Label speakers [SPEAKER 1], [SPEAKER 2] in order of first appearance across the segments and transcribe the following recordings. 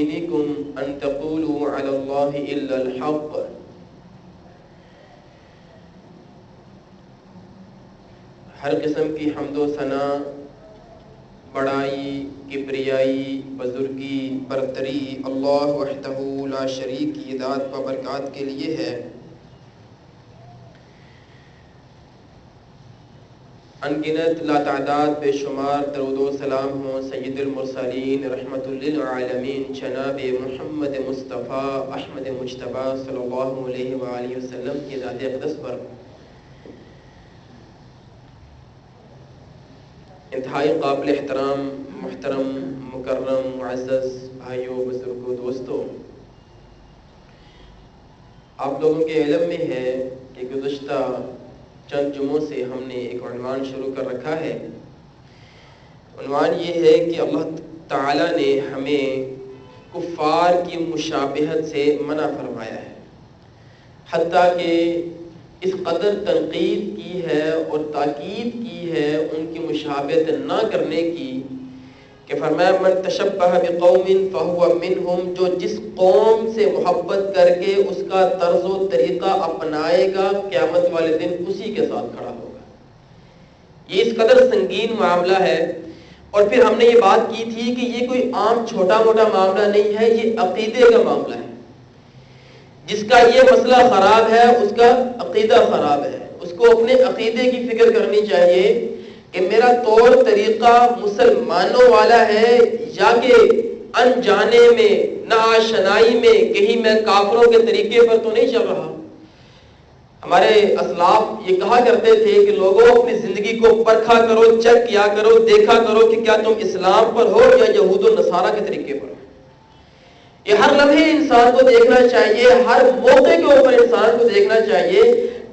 [SPEAKER 1] دينكم أن تقولوا على الله إلا الحق. ہر قسم کی حمد و ثنا، بڑائی، کبریائی، بزرگی، برتری اللہ وحدہ لا شریک کی ذات و برکات کے لیے ہے۔ انگنت لا تعداد بے شمار درود و سلام ہوں سید المرسلین رحمت للعالمین جناب محمد مصطفیٰ احمد مجتبیٰ صلی اللہ علیہ وآلہ وسلم کی ذات اقدس پر۔ انتہائی قابل احترام، محترم، مکرم، معزز بھائیوں، بزرگوں، دوستوں، آپ لوگوں کے علم میں ہے کہ گزشتہ چند جمعوں سے ہم نے ایک عنوان شروع کر رکھا ہے۔ عنوان یہ ہے کہ اللہ تعالیٰ نے ہمیں کفار کی مشابہت سے منع فرمایا ہے، حتیٰ کہ اس قدر تنقید کی ہے اور تاکید کی ہے ان کی مشابہت نہ کرنے کی کہ فرمایا من تشبہ بقوم فہو منہم، جو جس قوم سے محبت کر کے اس کا طرز و طریقہ اپنائے گا قیامت والے دن اسی کے ساتھ کھڑا ہوگا۔ یہ اس قدر سنگین معاملہ ہے۔ اور پھر ہم نے یہ بات کی تھی کہ یہ کوئی عام چھوٹا موٹا معاملہ نہیں ہے، یہ عقیدے کا معاملہ ہے۔ جس کا یہ مسئلہ خراب ہے اس کا عقیدہ خراب ہے، اس کو اپنے عقیدے کی فکر کرنی چاہیے کہ میرا طور طریقہ مسلمانوں والا ہے یا کہ انجانے میں، ناآشنائی میں کہیں میں کافروں کے طریقے پر تو نہیں چل رہا۔ ہمارے اسلاف یہ کہا کرتے تھے کہ لوگوں اپنی زندگی کو پرکھا کرو، چیک کیا کرو، دیکھا کرو کہ کیا تم اسلام پر ہو یا یہود و نصارہ کے طریقے پر ہو۔ یہ ہر لمحے انسان کو دیکھنا چاہیے، ہر موقع کے اوپر انسان کو دیکھنا چاہیے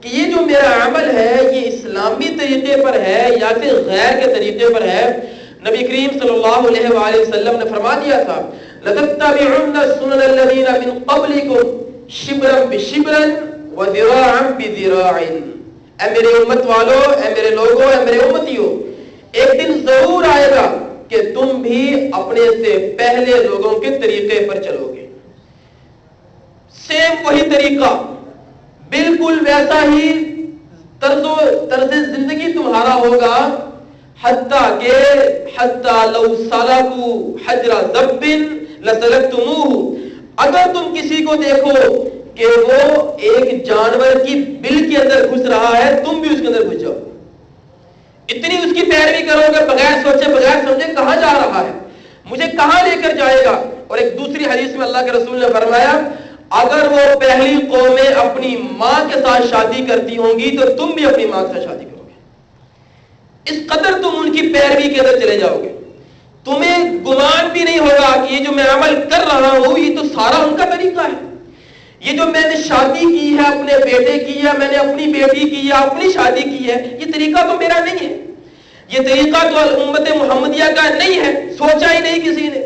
[SPEAKER 1] کہ یہ جو میرا عمل ہے یہ اسلامی طریقے پر ہے یا کہ غیر کے طریقے پر ہے۔ نبی کریم صلی اللہ علیہ وآلہ وسلم نے فرما دیا تھا لَتَتَّبِعُنَّ سُنَنَ الَّذِينَ مِن قَبْلِكُمْ شِبْرًا بِشِبْرٍ وَذِرَاعًا بِذِرَاعٍ۔ اے میرے امت والو، اے میرے لوگوں، اے میرے امتیوں، ایک دن ضرور آئے گا کہ تم بھی اپنے سے پہلے لوگوں کے طریقے پر چلو گے۔ سیم وہی طریقہ، بالکل ویسا ہی طرز زندگی تمہارا ہوگا، حتیٰ کہ حتیٰ لو سلکوا حجر ذب لسلکتموہ، اگر تم کسی کو دیکھو کہ وہ ایک جانور کی بل کے اندر گھس رہا ہے تم بھی اس کے اندر گھس جاؤ، اتنی اس کی پیروی کرو گے بغیر سوچے بغیر سمجھے کہاں جا رہا ہے، مجھے کہاں لے کر جائے گا۔ اور ایک دوسری حدیث میں اللہ کے رسول نے فرمایا اگر وہ پہلی قومیں اپنی ماں کے ساتھ شادی کرتی ہوں گی تو تم بھی اپنی ماں کے ساتھ شادی کرو گے۔ اس قدر تم ان کی پیروی کے اندر چلے جاؤ گے، تمہیں گمان بھی نہیں ہوگا کہ یہ جو میں عمل کر رہا ہوں یہ تو سارا ان کا طریقہ ہے، یہ جو میں نے شادی کی ہے اپنے بیٹے کی یا میں نے اپنی بیٹی کی یا اپنی شادی کی ہے یہ طریقہ تو میرا نہیں ہے، یہ طریقہ تو امت محمدیہ کا نہیں ہے، سوچا ہی نہیں کسی نے۔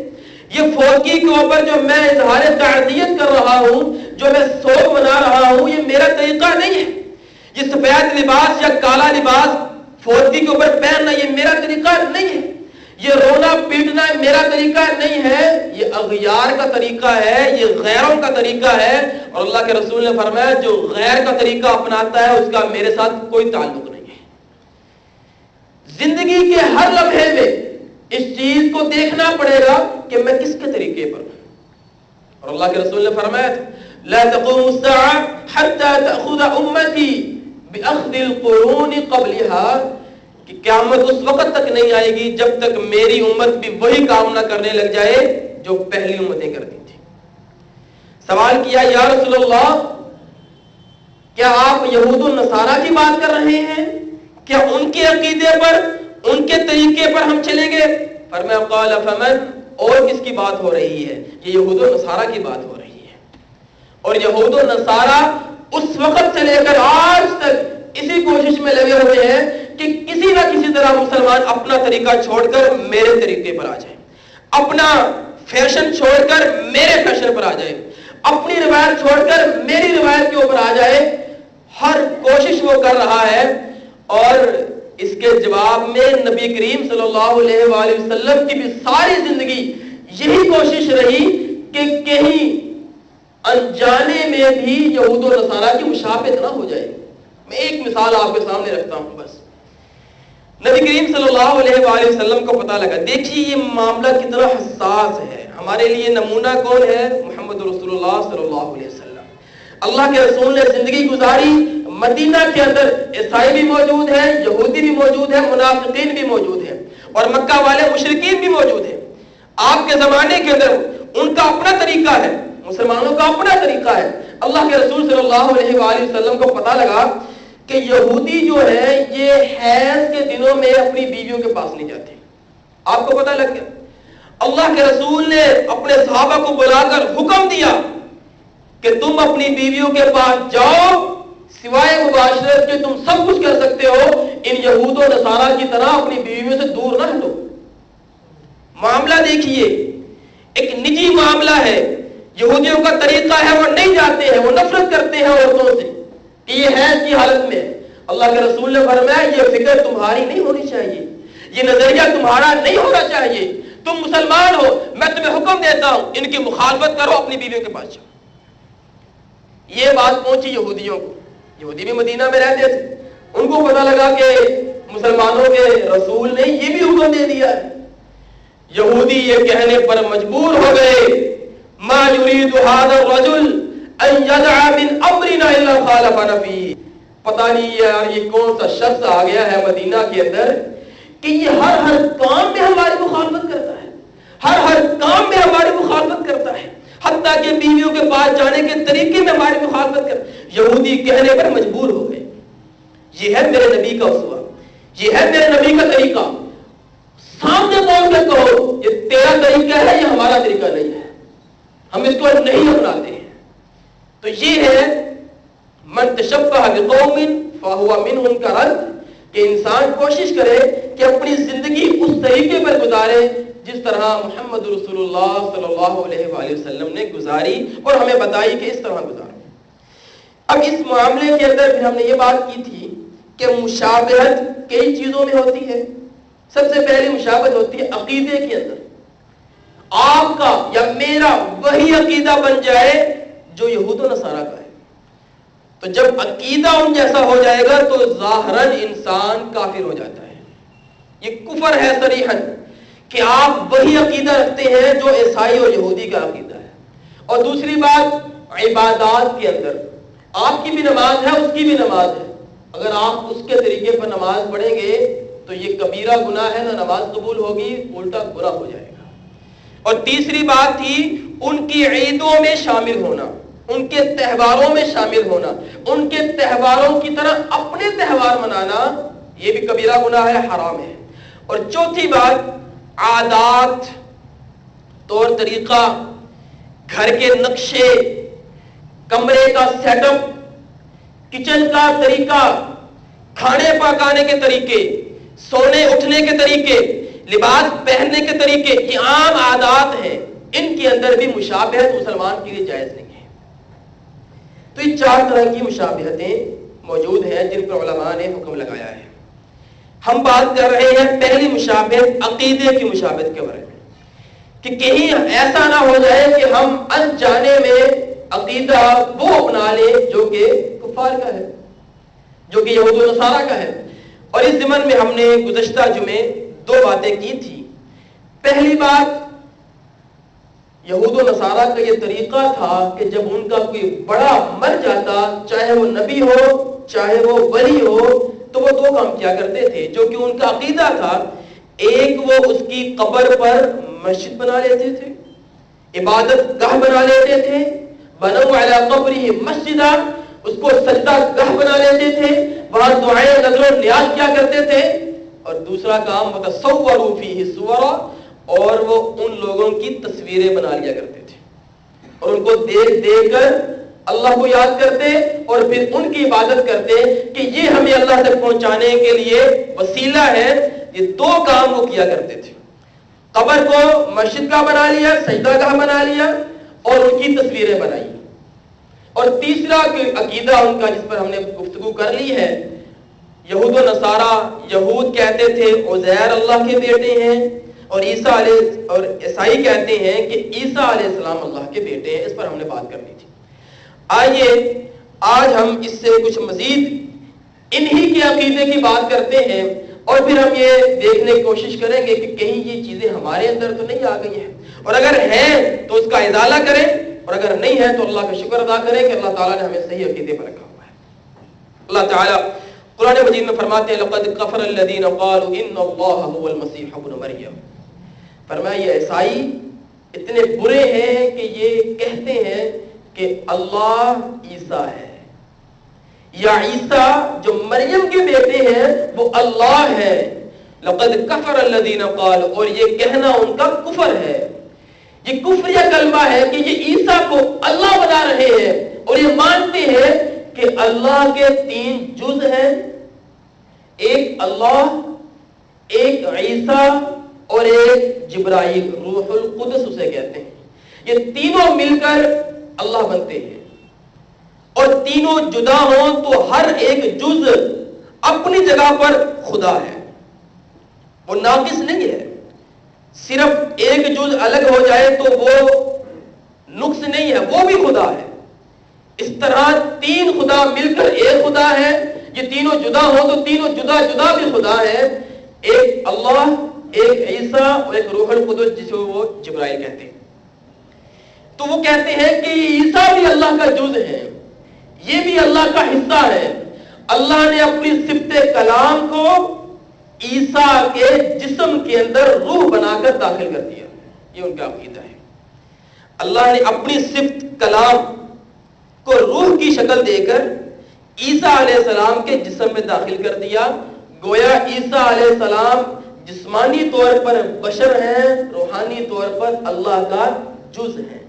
[SPEAKER 1] یہ فوتگی کے اوپر جو میں اظہار تعزیت کر رہا ہوں، جو میں سوگ منا رہا ہوں، یہ میرا طریقہ نہیں ہے۔ یہ سفید لباس یا کالا لباس فوتگی کے اوپر پہننا یہ میرا طریقہ نہیں ہے، یہ رونا پیٹنا میرا طریقہ نہیں ہے، یہ اغیار کا طریقہ ہے، یہ غیروں کا طریقہ ہے۔ اور اللہ کے رسول نے فرمایا جو غیر کا طریقہ اپناتا ہے اس کا میرے ساتھ کوئی تعلق نہیں ہے۔ زندگی کے ہر لمحے میں اس چیز کو دیکھنا پڑے گا کہ میں کس کے طریقے پر ہوں۔ اور اللہ کے رسول نے فرمایا تھا لا تقوم الساعة حتى تأخذ امتی باخذ القرون قبلها، کہ قیامت اس وقت تک نہیں آئے گی جب تک میری امت بھی وہی کام نہ کرنے لگ جائے جو پہلی امتیں کرتی تھی۔ سوال کیا یا رسول اللہ کیا آپ یہود و نصارہ کی بات کر رہے ہیں، کیا ان کے عقیدے پر ان کے طریقے پر ہم چلیں گے؟ فرمایا قال فمن، اور کس کی بات ہو رہی ہے؟ یہ یہود و نصارہ کی بات ہو رہی ہے۔ اور یہود و نصارہ اس وقت سے لے کر آج تک اسی کوشش میں لگے ہوئے ہیں کہ کسی نہ کسی طرح مسلمان اپنا طریقہ چھوڑ کر میرے طریقے پر آ جائے، اپنا فیشن چھوڑ کر میرے فیشن پر آ جائے، اپنی روایت چھوڑ کر میری روایت کے اوپر آ جائے۔ ہر کوشش وہ کر رہا ہے، اور اس کے جواب میں نبی کریم صلی اللہ علیہ وآلہ وسلم کی بھی ساری زندگی یہی کوشش رہی کہ انجانے میں بھی یہود و نصارہ کی مشابہت نہ ہو جائے. میں ایک مثال آپ کے سامنے رکھتا ہوں بس. نبی کریم صلی اللہ علیہ وآلہ وسلم کو پتہ لگا. دیکھیے یہ معاملہ کتنا حساس ہے. ہمارے لیے نمونہ کون ہے؟ محمد رسول اللہ صلی اللہ علیہ وسلم. اللہ کے رسول نے زندگی گزاری مدینہ کے اندر. عیسائی بھی موجود ہیں, یہودی بھی موجود ہیں, منافقین بھی موجود ہیں, اور مکہ والے مشرکین بھی موجود ہیں. آپ کے زمانے کے اندر ان کا اپنا طریقہ ہے, مسلمانوں کا اپنا طریقہ ہے. اللہ کے رسول صلی اللہ علیہ وآلہ وسلم کو پتہ لگا کہ یہودی جو ہے یہ حیض کے دنوں میں اپنی بیویوں کے پاس نہیں جاتے. آپ کو پتہ لگ گیا. اللہ کے رسول نے اپنے صحابہ کو بلا کر حکم دیا کہ تم اپنی بیویوں کے پاس جاؤ, سوائے مباشرت کے تم سب کچھ کر سکتے ہو, ان یہود و نصارہ کی طرح اپنی بیویوں سے دور نہ ہٹو. معاملہ دیکھیے, ایک نجی معاملہ ہے. یہودیوں کا طریقہ ہے وہ نہیں جاتے ہیں, وہ نفرت کرتے ہیں عورتوں سے کہ یہ حیض کی حالت میں. اللہ کے رسول نے فرمایا یہ فکر تمہاری نہیں ہونی چاہیے, یہ نظریہ تمہارا نہیں ہونا چاہیے. تم مسلمان ہو, میں تمہیں حکم دیتا ہوں ان کی مخالفت کرو, اپنی بیویوں کے پاس جاؤ. یہ بات پہنچی یہودیوں کو. یہودی بھی مدینہ میں رہتے تھے, ان کو پتہ لگا کہ مسلمانوں کے رسول نے یہ بھی حکم دے دیا ہے. یہودی یہ کہنے پر مجبور ہو گئے ما یرید هذا الرجل ان يدع من امرنا الا خالفنا فيه. پتہ نہیں یار یہ کون سا شخص آ گیا ہے مدینہ کے اندر کہ یہ ہر کام میں ہماری مخالفت کرتا ہے, ہر کام میں ہماری مخالفت کرتا ہے, حتیٰ کہ بیویوں کے پاس جانے کے طریقے میں ہماری مخالفت کرتا ہے. یہودی کہنے پر مجبور ہو گئے یہ ہے میرے نبی کا اسوہ, یہ ہے میرے نبی کا طریقہ. سامنے بول کے کہو یہ تیرا طریقہ ہے, یہ ہمارا طریقہ نہیں ہے, ہم اس کو نہیں اپناتے ہیں. تو یہ ہے من تشبہ بقوم فہو منہم کا رد, کہ انسان کوشش کرے کہ اپنی زندگی اس طریقے پر گزارے جس طرح محمد رسول اللہ صلی اللہ علیہ وآلہ وسلم نے گزاری اور ہمیں بتائی کہ اس طرح گزارو. اب اس معاملے کے اندر پھر ہم نے یہ بات کی تھی کہ مشابہت کئی چیزوں میں ہوتی ہے. سب سے پہلی مشابہت ہوتی ہے عقیدے کے اندر. آپ کا یا میرا وہی عقیدہ بن جائے جو یہود و نصارہ کا ہے. تو جب عقیدہ ان جیسا ہو جائے گا تو ظاہراً انسان کافر ہو جاتا ہے. یہ کفر ہے صریحاً کہ آپ وہی عقیدہ رکھتے ہیں جو عیسائی اور یہودی کا عقیدہ ہے. اور دوسری بات عبادات کے اندر, آپ کی بھی نماز ہے, اس کی بھی نماز ہے, اگر آپ اس کے طریقے پر نماز پڑھیں گے تو یہ کبیرہ گناہ ہے, نہ نماز قبول ہوگی, الٹا برا ہو جائے گا. اور تیسری بات تھی ان کی عیدوں میں شامل ہونا, ان کے تہواروں میں شامل ہونا, ان کے تہواروں کی طرح اپنے تہوار منانا, یہ بھی کبیرہ گناہ ہے, حرام ہے. اور چوتھی بات عادات, طور طریقہ, گھر کے نقشے, کمرے کا سیٹ اپ, کچن کا طریقہ, کھانے پکانے کے طریقے, سونے اٹھنے کے طریقے, لباس پہننے کے طریقے, یہ عام عادات ہیں. ان کے اندر بھی مشابہت مسلمان کے لیے جائز نہیں ہے. تو یہ 4 طرح کی مشابہتیں موجود ہیں جن پر علماء نے حکم لگایا ہے. ہم بات کر رہے ہیں پہلی مشابہت عقیدے کی مشابہت کے بارے میں, کہ کہیں ایسا نہ ہو جائے کہ ہم انجانے میں عقیدہ وہ اپنا لیں جو کہ کفار کا ہے, جو کہ یہود و نصارہ کا ہے. اور اس ضمن میں ہم نے گزشتہ جمعے 2 باتیں کی تھی. پہلی بات یہود و نصارہ کا یہ طریقہ تھا کہ جب ان کا کوئی بڑا مر جاتا, چاہے وہ نبی ہو چاہے وہ ولی ہو, تو وہ 2 کام کیا کرتے تھے جو کہ ان کا عقیدہ تھا. ایک وہ اس کی قبر پر مسجد بنا لیتے تھے, عبادت گاہ بنا لیتے تھے, بنو علی قبرہ مسجدہ, اس کو سجدہ گاہ بنا لیتے تھے, وہاں دعائیں نذر و نیاز کیا کرتے تھے. اور دوسرا کام متصوروا فیہ صورا, اور وہ ان لوگوں کی تصویریں بنا لیا کرتے تھے اور ان کو دیکھ کر اللہ کو یاد کرتے اور پھر ان کی عبادت کرتے کہ یہ ہمیں اللہ تک پہنچانے کے لیے وسیلہ ہے. یہ 2 کام وہ کیا کرتے تھے, قبر کو مسجد کا بنا لیا, سجدہ گاہ بنا لیا اور ان کی تصویریں بنائی. اور تیسرا عقیدہ ان کا جس پر ہم نے گفتگو کر لی ہے, یہود و نصارہ, یہود کہتے تھے عزیر اللہ کے بیٹے ہیں, اور عیسائی کہتے ہیں کہ عیسیٰ علیہ السلام اللہ کے بیٹے ہیں. اس پر ہم نے بات کر لی تھی. آئیے آج ہم اس سے کچھ مزید انہی کے عقیدے کی بات کرتے ہیں اور پھر ہم یہ دیکھنے کی کوشش کریں گے کہ کہیں یہ چیزیں ہمارے اندر تو نہیں آ گئی ہیں، اور اگر ہیں تو اس کا ازالہ کریں، اور اگر نہیں ہے تو اللہ کا شکر ادا کریں کہ اللہ تعالیٰ نے ہمیں صحیح عقیدے پر رکھا ہوا ہے۔ اللہ تعالیٰ قرآن مجید میں فرماتے ہیں لقد کفر الذین قالوا ان اللہ هو المسیح ابن مریم، فرمایا یہ عیسائی اتنے برے ہیں کہ یہ کہتے ہیں کہ اللہ عیسیٰ ہے، یا عیسیٰ جو مریم کے بیٹے ہیں وہ اللہ ہے۔ لقد کفر الذین قالوا، اور یہ کہنا ان کا کفر ہے، یہ کفریہ کلمہ ہے کہ یہ عیسیٰ کو اللہ بنا رہے ہیں اور یہ مانتے ہیں کہ اللہ کے 3 جز ہیں، ایک اللہ، ایک عیسیٰ اور ایک جبرائیل، روح القدس اسے کہتے ہیں۔ یہ تینوں مل کر اللہ بنتے ہیں، اور تینوں جدا ہوں تو ہر ایک جز اپنی جگہ پر خدا ہے، وہ ناقص نہیں ہے۔ صرف ایک جز الگ ہو جائے تو وہ نقص نہیں ہے، وہ بھی خدا ہے۔ اس طرح 3 خدا مل کر ایک خدا ہے، یہ تینوں جدا ہوں تو تینوں جدا جدا بھی خدا ہے، ایک اللہ، ایک عیسیٰ اور ایک روح القدس جسے وہ جبرائیل کہتے ہیں۔ تو وہ کہتے ہیں کہ عیسیٰ بھی اللہ کا جز ہے، یہ بھی اللہ کا حصہ ہے۔ اللہ نے اپنی صفت کلام کو عیسیٰ کے جسم کے اندر روح بنا کر داخل کر دیا، یہ ان کا عقیدہ ہے۔ اللہ نے اپنی صفت کلام کو روح کی شکل دے کر عیسیٰ علیہ السلام کے جسم میں داخل کر دیا، گویا عیسیٰ علیہ السلام جسمانی طور پر بشر ہیں، روحانی طور پر اللہ کا جز ہیں۔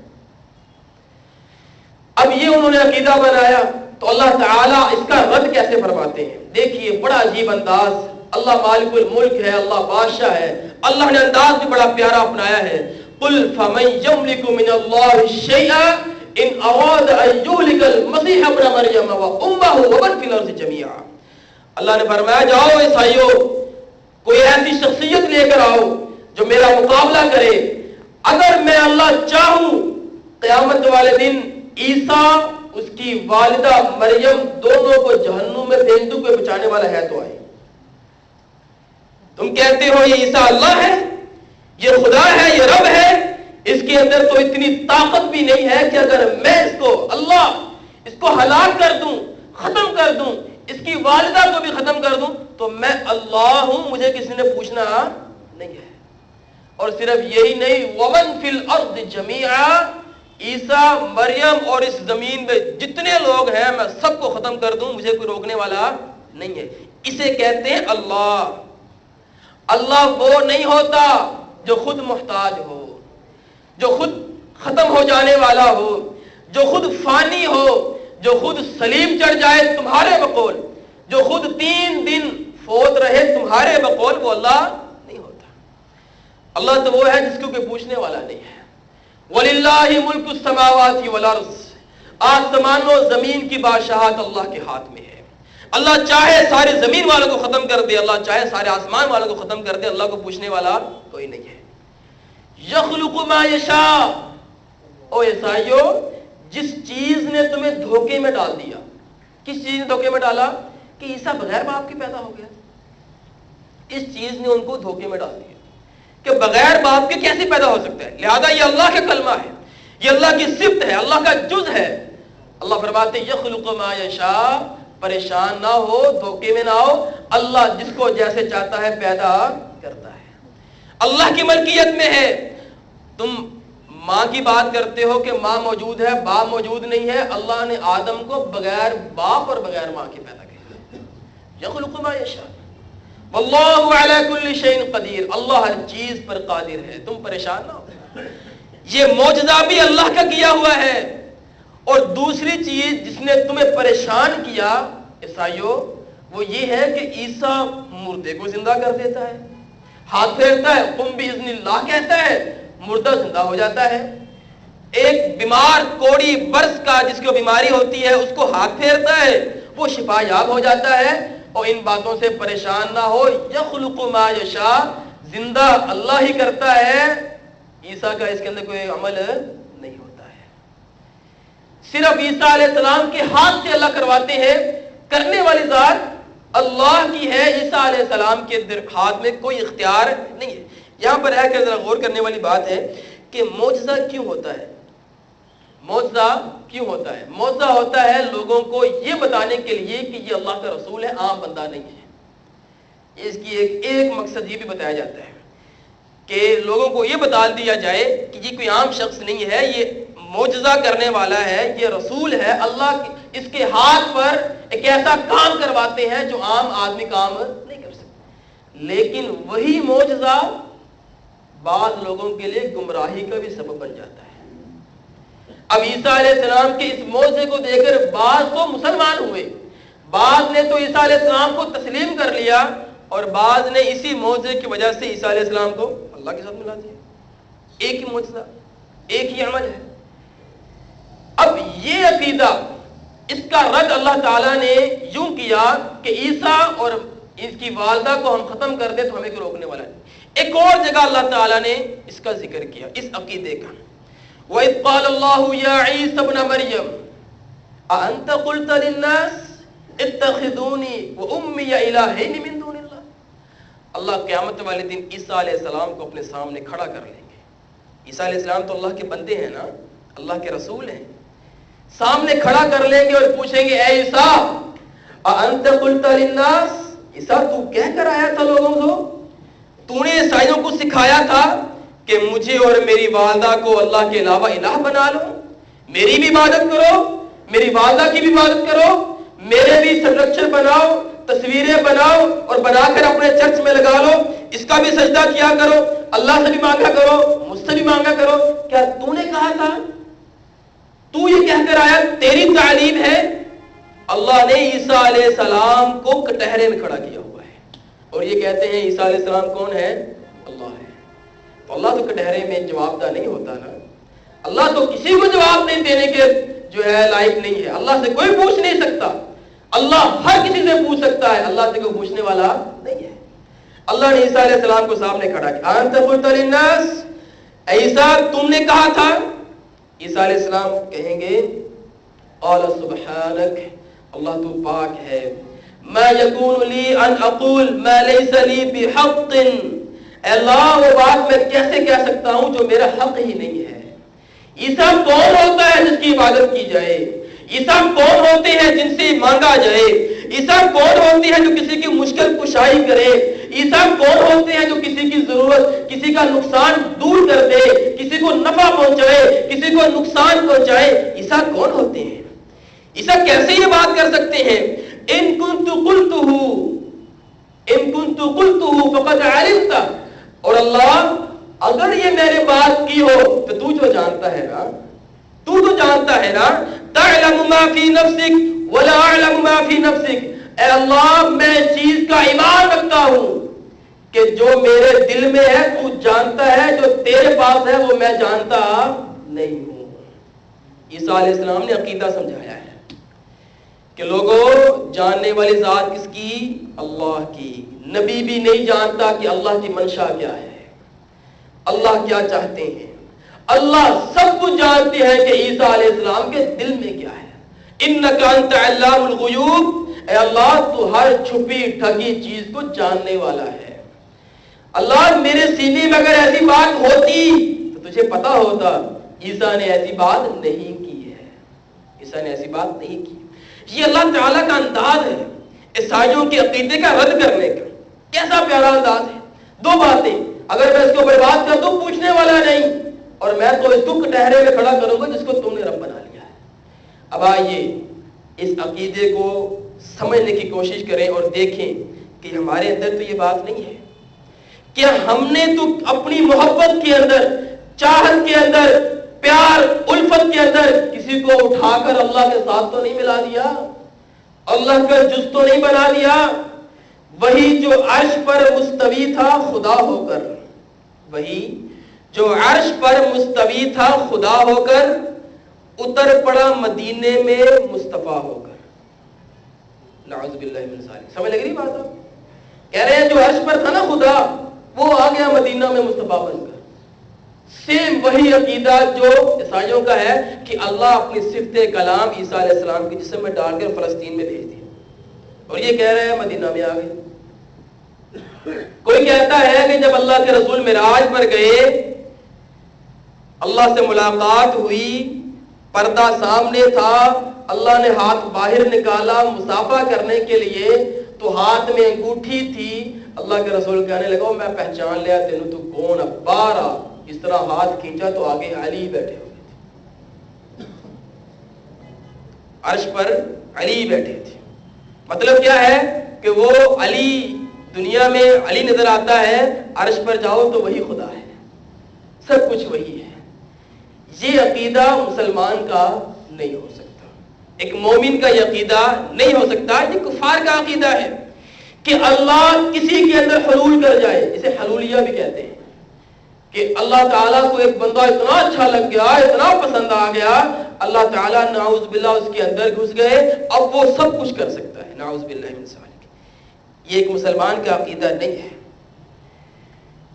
[SPEAKER 1] اب یہ انہوں نے عقیدہ بنایا تو اللہ تعالیٰ اس کا رد کیسے فرماتے ہیں؟ دیکھیے بڑا عجیب انداز، اللہ مالک الملک ہے، اللہ بادشاہ ہے، اللہ نے انداز بھی بڑا پیارا اپنایا ہے۔ قل فمن یملک من اللہ شیئا ان اراد ان یہلک المسیح ابن مریم وامہ ومن فی الارض جميعا۔ اللہ نے فرمایا جاؤ عیسائیوں، کوئی ایسی شخصیت لے کر آؤ جو میرا مقابلہ کرے، اگر میں اللہ چاہوں قیامت والے دن عیسیٰ اس کی والدہ مریم دونوں کو جہنم میں بھیج دوں، کوئی بچانے والا ہے تو آئے۔ تم کہتے ہو یہ عیسیٰ اللہ ہے، یہ خدا ہے، یہ رب ہے، اس کے اندر تو اتنی طاقت بھی نہیں ہے کہ اگر میں اس کو اللہ اس کو ہلاک کر دوں، ختم کر دوں، اس کی والدہ کو بھی ختم کر دوں تو میں اللہ ہوں، مجھے کسی نے پوچھنا نہیں ہے۔ اور صرف یہی نہیں، ومن فی الارض جمیعا، عیسیٰ، مریم اور اس زمین میں جتنے لوگ ہیں میں سب کو ختم کر دوں، مجھے کوئی روکنے والا نہیں ہے۔ اسے کہتے ہیں اللہ۔ اللہ وہ نہیں ہوتا جو خود محتاج ہو، جو خود ختم ہو جانے والا ہو، جو خود فانی ہو، جو خود سلیم چڑھ جائے تمہارے بقول، جو خود 3 دن فوت رہے تمہارے بقول، وہ اللہ نہیں ہوتا۔ اللہ تو وہ ہے جس کو کوئی پوچھنے والا نہیں ہے۔ وَلِلَّهِ مُلْكُ السَّمَاوَاتِ وَالْأَرْضِ، آسمان و زمین کی بادشاہت اللہ کے ہاتھ میں ہے۔ اللہ چاہے سارے زمین والوں کو ختم کر دے، اللہ چاہے سارے آسمان والوں کو ختم کر دے، اللہ کو پوچھنے والا کوئی نہیں ہے۔ یخلق ما یشاء، او عیسائیو، جس چیز نے تمہیں دھوکے میں ڈال دیا، کس چیز نے دھوکے میں ڈالا؟ کہ عیسیٰ بغیر باپ کے پیدا ہو گیا، اس چیز نے ان کو دھوکے میں ڈال دیا کہ بغیر باپ کے کیسے پیدا ہو سکتا ہے، لہذا یہ اللہ کا کلمہ ہے، یہ اللہ کی صفت ہے، اللہ کا جز ہے۔ اللہ فرماتے ہیں یخلق ما یشاء، پریشان نہ ہو، دھوکے میں نہ ہو، اللہ جس کو جیسے چاہتا ہے پیدا کرتا ہے، اللہ کی ملکیت میں ہے۔ تم ماں کی بات کرتے ہو کہ ماں موجود ہے، باپ موجود نہیں ہے، اللہ نے آدم کو بغیر باپ اور بغیر ماں کے پیدا کیا۔ یخلق ما یشاء واللہ علی کل شیء قدیر، اللہ ہر چیز پر قادر ہے، تم پریشان نہ ہو۔ یہ معجزہ بھی اللہ کا کیا ہوا ہے۔ اور دوسری چیز جس نے تمہیں پریشان کیا عیسائیوں، وہ یہ ہے کہ عیسیٰ مردے کو زندہ کر دیتا ہے، ہاتھ پھیرتا ہے، قم باذن اللہ کہتا ہے، مردہ زندہ ہو جاتا ہے۔ ایک بیمار کوڑی برس کا جس کو بیماری ہوتی ہے اس کو ہاتھ پھیرتا ہے، وہ شفا یاب ہو جاتا ہے۔ اور ان باتوں سے پریشان نہ ہو، یخلق ما یشاء، زندہ اللہ ہی کرتا ہے، عیسیٰ کا اس کے اندر کوئی عمل نہیں ہوتا ہے۔ صرف عیسیٰ علیہ السلام کے ہاتھ سے اللہ کرواتے ہیں، کرنے والی ذات اللہ کی ہے، عیسیٰ علیہ السلام کے ہاتھ میں کوئی اختیار نہیں ہے۔ یہاں پر ہے کہ ذرا غور کرنے والی بات ہے کہ معجزہ کیوں ہوتا ہے؟ معجزہ کیوں ہوتا ہے؟ معجزہ ہوتا ہے لوگوں کو یہ بتانے کے لیے کہ یہ اللہ کا رسول ہے، عام بندہ نہیں ہے۔ اس کی ایک مقصد یہ بھی بتایا جاتا ہے کہ لوگوں کو یہ بتا دیا جائے کہ یہ کوئی عام شخص نہیں ہے، یہ معجزہ کرنے والا ہے، یہ رسول ہے، اللہ اس کے ہاتھ پر ایک ایسا کام کرواتے ہیں جو عام آدمی کام نہیں کر سکتے۔ لیکن وہی معجزہ بعض لوگوں کے لیے گمراہی کا بھی سبب بن جاتا ہے۔ اب عیسیٰ علیہ السلام کے اس معجزے کو دیکھ کر بعض تو مسلمان ہوئے، بعض نے تو عیسیٰ علیہ السلام کو تسلیم کر لیا، اور بعض نے اسی معجزے کی وجہ سے عیسیٰ علیہ السلام کو اللہ کے ساتھ ملا دیا۔ ایک ہی معجزہ، ایک ہی عمل ہے۔ اب یہ عقیدہ، اس کا رد اللہ تعالیٰ نے یوں کیا کہ عیسیٰ اور اس کی والدہ کو ہم ختم کر دیں تو ہمیں کوئی روکنے والا نہیں۔ ایک اور جگہ اللہ تعالیٰ نے اس کا ذکر کیا، اس عقیدے کا۔ وَإِذْ قَالَ اللَّهُ يَا عِيسَى ابْنَ مَرْيَمَ أَأَنْتَ قُلْتَ لِلنَّاسِ اتَّخِذُونِي وَأُمِّيَ إِلَٰهَيْنِ مِن دُونِ اللَّهِ۔ اللہ قیامت والے دن عیسیٰ علیہ السلام کو اپنے سامنے کھڑا کر لیں گے۔ عیسیٰ علیہ السلام تو اللہ کے بندے ہیں نا، اللہ کے رسول ہیں، سامنے کھڑا کر لیں گے اور پوچھیں گے، اے عیسیٰ أَأَنْتَ قُلْتَ لِلنَّاسِ، عیسیٰ تو کہہ کر آیا تھا لوگوں کو، تو نے عیسائیوں کو سکھایا تھا کہ مجھے اور میری والدہ کو اللہ کے علاوہ الہ بنا لو، میری بھی عبادت کرو، میری والدہ کی بھی عبادت کرو، میرے بھی اسٹرکچر بناؤ، تصویریں بناؤ اور بنا کر اپنے چرچ میں لگا لو، اس کا بھی سجدہ کیا کرو، اللہ سے بھی مانگا کرو، مجھ سے بھی مانگا کرو۔ کیا تو نے کہا تھا؟ تو یہ کہہ کر آیا، تیری تعلیم ہے؟ اللہ نے عیسیٰ علیہ السلام کو کٹہرے میں کھڑا کیا ہوا ہے، اور یہ کہتے ہیں عیسیٰ علیہ السلام کون ہے؟ اللہ ہے۔ تو اللہ تو کٹہرے میں جواب دہ نہیں ہوتا نا، اللہ تو کسی کو جواب نہیں دینے کے جو ہے لائق نہیں ہے، اللہ سے کوئی پوچھ نہیں سکتا، اللہ ہر کسی سے پوچھ سکتا ہے، اللہ سے کوئی پوچھنے والا نہیں ہے۔ اللہ نے عیسیٰ علیہ السلام کو سامنے کھڑا کیا، انت قلت للناس، عیسیٰ تم نے کہا تھا؟ عیسیٰ علیہ السلام کہیں گے، قال سبحانک، اللہ تو پاک ہے، ما یکون لی ان اقول ما لیس لی بحق، اے اللہ وہ بات میں کیسے کہہ سکتا ہوں جو میرا حق ہی نہیں ہے۔ عیسیٰ کون ہوتا ہے جس کی عبادت کی جائے؟ عیسیٰ کون ہوتے ہیں جن سے مانگا جائے؟ عیسیٰ کون ہوتے ہیں جو کسی کی مشکل کشائی کرے؟ عیسیٰ کون ہوتے ہیں جو کسی کی ضرورت، کسی کا نقصان دور کر دے، کسی کو نفع پہنچائے، کسی کو نقصان پہنچائے؟ عیسیٰ کون ہوتے ہیں؟ عیسیٰ کیسے یہ بات کر سکتے ہیں؟ ان کنت قلتہ فقد علمت، اور اللہ اگر یہ میں نے بات کی ہو تو تو جو جانتا ہے نا، تو جانتا ہے نا، تعلم ما فی نفسک ولا اعلم ما فی نفسک، اے اللہ میں چیز کا ایمان رکھتا ہوں کہ جو میرے دل میں ہے تو جانتا ہے، جو تیرے پاس ہے وہ میں جانتا نہیں ہوں۔ عیسیٰ علیہ السلام نے عقیدہ سمجھایا ہے کہ لوگوں جاننے والی ذات کس کی؟ اللہ کی۔ نبی بھی نہیں جانتا کہ اللہ کی منشا کیا ہے، اللہ کیا چاہتے ہیں، اللہ سب کچھ جانتے ہیں کہ عیسیٰ علیہ السلام کے دل میں کیا ہے۔ انک انت علام الغیوب، اے اللہ تو ہر چھپی ڈھکی چیز کو جاننے والا ہے۔ اللہ میرے سینے میں اگر ایسی بات ہوتی تو تجھے پتا ہوتا، عیسیٰ نے ایسی بات نہیں کی ہے، عیسیٰ نے ایسی بات نہیں کی۔ یہ اللہ تعالیٰ کا انداز ہے عیسائیوں کے عقیدے کا رد کرنے کا، کیسا پیارا انداز ہے۔ دو باتیں، اگر میں اس کو برباد کر دوں پوچھنے والا نہیں، اور میں تو اس کو کٹہرے میں کھڑا کروں گا جس کو تم نے رب بنا لیا ہے۔ اب آئیے اس عقیدے کو سمجھنے کی کوشش کریں اور دیکھیں کہ ہمارے اندر تو یہ بات نہیں ہے۔ کیا ہم نے تو اپنی محبت کے اندر، چاہت کے اندر، پیار الفت کے اندر کسی کو اٹھا کر اللہ کے ساتھ تو نہیں ملا دیا، اللہ کا جز تو نہیں بنا دیا؟ وہی جو عرش پر مستوی تھا خدا ہو کر، وہی جو عرش پر مستوی تھا خدا ہو کر، اتر پڑا مدینے میں مصطفیٰ ہو کر۔ نعوذ باللہ من ذالک۔ سمجھ لگ رہی بات؟ آپ کہہ رہے ہیں جو عرش پر تھا نا خدا، وہ آ گیا مدینہ میں مصطفیٰ بن کر۔ سیم وہی عقیدہ جو عیسائیوں کا ہے کہ اللہ اپنی صفت کلام عیسیٰ علیہ السلام کے جسم میں ڈال کر فلسطین میں بھیج دیا، اور یہ کہہ رہے ہیں مدینہ میں آ گئے۔ کوئی کہتا ہے کہ جب اللہ کے رسول معراج پر گئے، اللہ سے ملاقات ہوئی، پردہ سامنے تھا، اللہ نے ہاتھ باہر نکالا مصافحہ کرنے کے لیے، تو ہاتھ میں انگوٹھی تھی، اللہ کے رسول کہنے لگا میں پہچان لیا تینوں تو کون ہے، باہر آ۔ اس طرح ہاتھ کھینچا تو آگے علی بیٹھے ہوئے تھے، عرش پر علی بیٹھے تھے۔ مطلب کیا ہے کہ وہ علی، دنیا میں علی نظر آتا ہے، عرش پر جاؤ تو وہی خدا ہے، سب کچھ وہی ہے۔ یہ عقیدہ مسلمان کا نہیں ہو سکتا، ایک مومن کا یہ عقیدہ نہیں ہو سکتا، یہ کفار کا عقیدہ ہے کہ اللہ کسی کے اندر حلول کر جائے، اسے حلولیہ بھی کہتے ہیں، کہ اللہ تعالیٰ کو ایک بندہ اتنا اچھا لگ گیا، اتنا پسند آ گیا، اللہ تعالیٰ نعوذ باللہ اس کے اندر گھس گئے، اب وہ سب کچھ کر سکتا ہے، نعوذ باللہ من ذالک۔ یہ ایک مسلمان کا عقیدہ نہیں ہے۔